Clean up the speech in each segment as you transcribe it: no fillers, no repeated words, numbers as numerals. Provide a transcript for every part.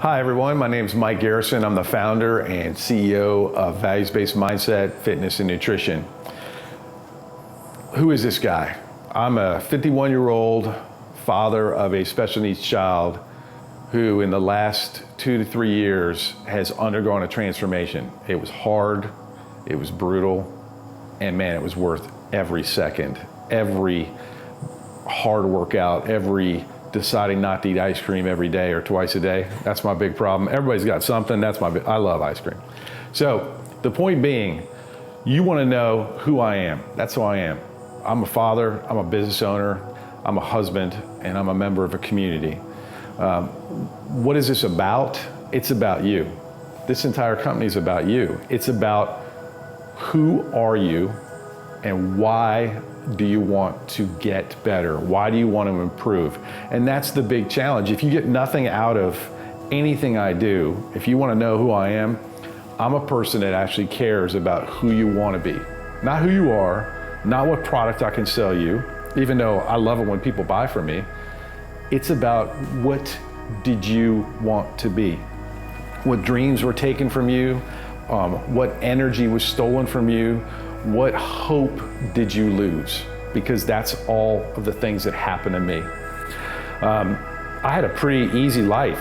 Hi everyone, my name is Mike Garrison. I'm the founder and CEO of Values-Based Mindset, Fitness and Nutrition. Who is this guy? I'm a 51-year-old father of a special needs child who in the last 2 to 3 years has undergone a transformation. It was hard, it was brutal, and man, it was worth every second, every hard workout, every deciding not to eat ice cream every day or twice a day. That's my big problem. Everybody's got something. I love ice cream. So the point being, you want to know who I am. That's who I am. I'm a father, I'm a business owner, I'm a husband, and I'm a member of a community. What is this about? It's about you. This entire company is about you. It's about who are you and why do you want to get better? Why do you want to improve? And that's the big challenge. If you get nothing out of anything I do, if you want to know who I am, I'm a person that actually cares about who you want to be. Not who you are, not what product I can sell you, even though I love it when people buy from me. It's about what did you want to be? What dreams were taken from you? What energy was stolen from you? What hope did you lose? Because that's all of the things that happened to me. I had a pretty easy life,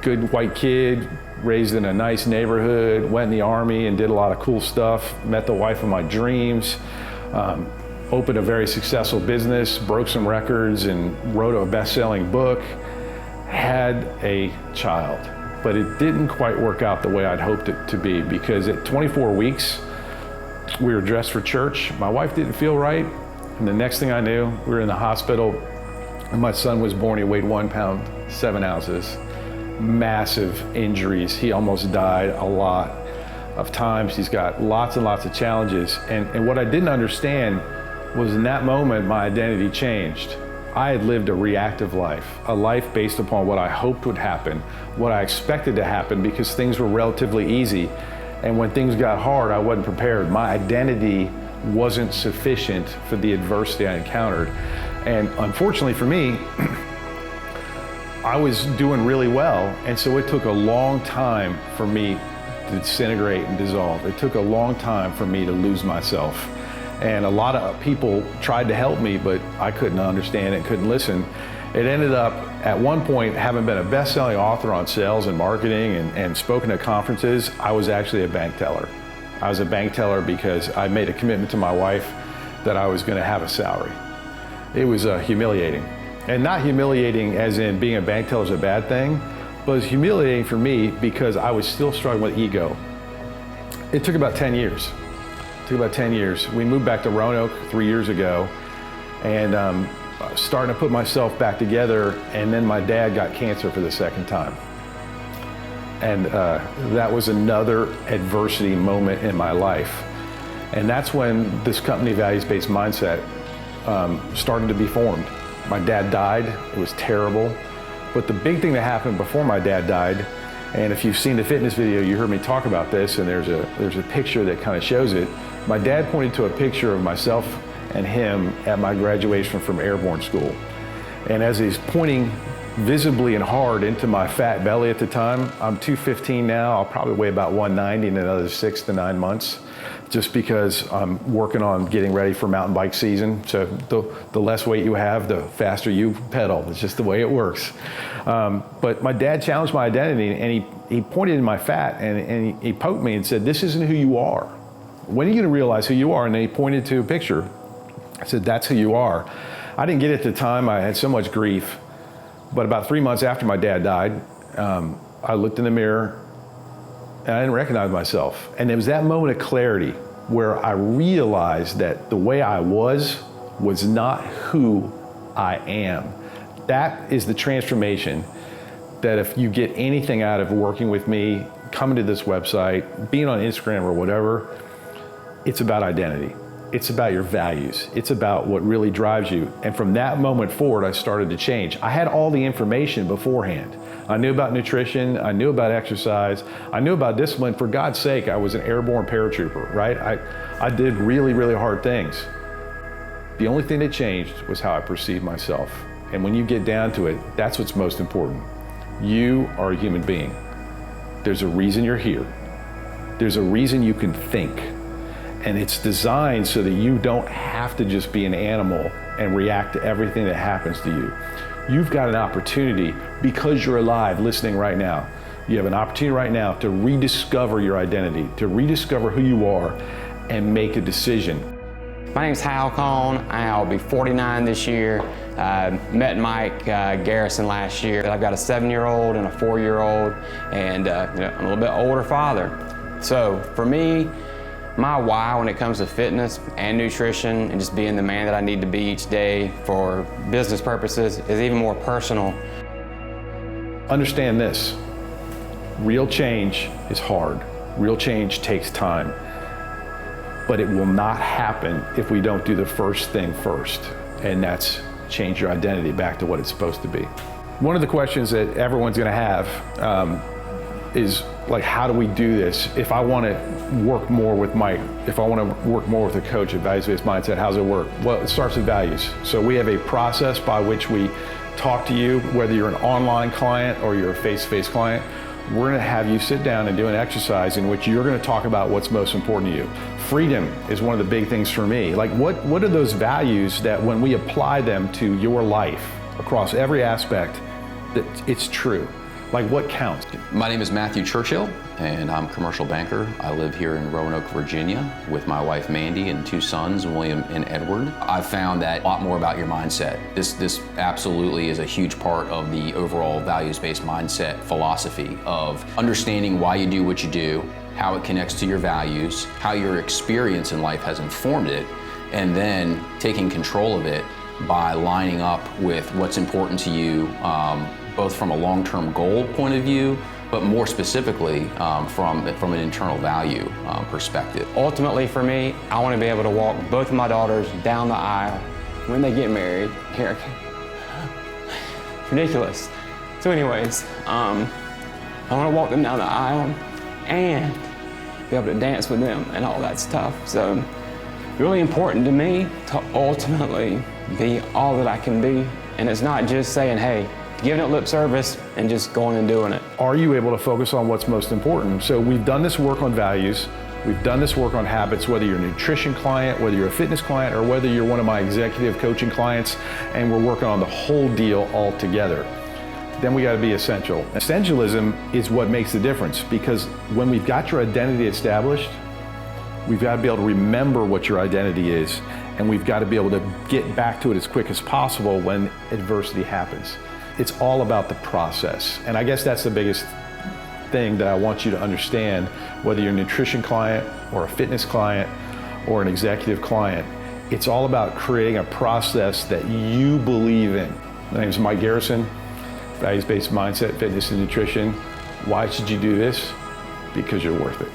good white kid, raised in a nice neighborhood, went in the Army and did a lot of cool stuff, met the wife of my dreams, opened a very successful business, broke some records and wrote a best-selling book, had a child. But it didn't quite work out the way I'd hoped it to be, because at 24 weeks, we were dressed for church. My wife didn't feel right. And the next thing I knew, we were in the hospital and my son was born. He weighed 1 pound, 7 ounces, massive injuries. He almost died a lot of times. He's got lots and lots of challenges. And what I didn't understand was in that moment, my identity changed. I had lived a reactive life, a life based upon what I hoped would happen, what I expected to happen, because things were relatively easy. And when things got hard, I wasn't prepared. My identity wasn't sufficient for the adversity I encountered. And unfortunately for me, I was doing really well. And so it took a long time for me to disintegrate and dissolve. It took a long time for me to lose myself. And a lot of people tried to help me, but I couldn't understand it, couldn't listen. It ended up, at one point, having been a best-selling author on sales and marketing and spoken at conferences, I was actually a bank teller. I was a bank teller because I made a commitment to my wife that I was going to have a salary. It was humiliating. And not humiliating as in being a bank teller is a bad thing, but it was humiliating for me because I was still struggling with ego. It took about 10 years. It took about 10 years. We moved back to Roanoke 3 years ago, and starting to put myself back together, and then my dad got cancer for the second time. And that was another adversity moment in my life. And that's when this company, Values-Based Mindset, started to be formed. My dad died, it was terrible. But the big thing that happened before my dad died, and if you've seen the fitness video, you heard me talk about this, and there's a picture that kind of shows it. My dad pointed to a picture of myself and him at my graduation from airborne school. And as he's pointing visibly and hard into my fat belly at the time, I'm 215 now, I'll probably weigh about 190 in another 6 to 9 months, just because I'm working on getting ready for mountain bike season. So the less weight you have, the faster you pedal. It's just the way it works. But my dad challenged my identity, and he pointed in my fat, and he poked me and said, "This isn't who you are. When are you gonna realize who you are?" And then he pointed to a picture. I said, "That's who you are." I didn't get it at the time. I had so much grief. But about 3 months after my dad died, I looked in the mirror and I didn't recognize myself. And it was that moment of clarity where I realized that the way I was not who I am. That is the transformation that if you get anything out of working with me, coming to this website, being on Instagram or whatever, it's about identity. It's about your values. It's about what really drives you. And from that moment forward, I started to change. I had all the information beforehand. I knew about nutrition. I knew about exercise. I knew about discipline. For God's sake, I was an airborne paratrooper, right? I did really, really hard things. The only thing that changed was how I perceived myself. And when you get down to it, that's what's most important. You are a human being. There's a reason you're here. There's a reason you can think. And it's designed so that you don't have to just be an animal and react to everything that happens to you. You've got an opportunity, because you're alive, listening right now. You have an opportunity right now to rediscover your identity, to rediscover who you are, and make a decision. My name's Hal Cohn. I'll be 49 this year. Met Mike Garrison last year. I've got a 7-year-old and a 4-year-old, and I'm a little bit older father. So for me, my why when it comes to fitness and nutrition and just being the man that I need to be each day for business purposes is even more personal. Understand this, real change is hard. Real change takes time, but it will not happen if we don't do the first thing first, and that's change your identity back to what it's supposed to be. One of the questions that everyone's gonna have is like, how do we do this? If I want to work more with Mike, if I want to work more with a coach at Values-Based Mindset, how's it work? Well, it starts with values. So we have a process by which we talk to you, whether you're an online client or you're a face-to-face client. We're going to have you sit down and do an exercise in which you're going to talk about what's most important to you. Freedom is one of the big things for me. Like, what are those values that when we apply them to your life across every aspect, that it's true? Like, what counts? My name is Matthew Churchill, and I'm a commercial banker. I live here in Roanoke, Virginia, with my wife Mandy and 2 sons, William and Edward. I've found that a lot more about your mindset. This absolutely is a huge part of the overall values-based mindset philosophy of understanding why you do what you do, how it connects to your values, how your experience in life has informed it, and then taking control of it by lining up with what's important to you, both from a long-term goal point of view, but more specifically from an internal value perspective. Ultimately for me, I want to be able to walk both of my daughters down the aisle when they get married. Here, ridiculous. So anyways, I want to walk them down the aisle and be able to dance with them and all that stuff. So really important to me to ultimately be all that I can be. And it's not just saying, hey, giving it lip service and just going and doing it. Are you able to focus on what's most important? So we've done this work on values, we've done this work on habits, whether you're a nutrition client, whether you're a fitness client, or whether you're one of my executive coaching clients, and we're working on the whole deal all together. Then we gotta be essential. Essentialism is what makes the difference, because when we've got your identity established, we've got to be able to remember what your identity is, and we've got to be able to get back to it as quick as possible when adversity happens. It's all about the process. And I guess that's the biggest thing that I want you to understand, whether you're a nutrition client or a fitness client or an executive client. It's all about creating a process that you believe in. My name is Mike Garrison, Values-Based Mindset, Fitness and Nutrition. Why should you do this? Because you're worth it.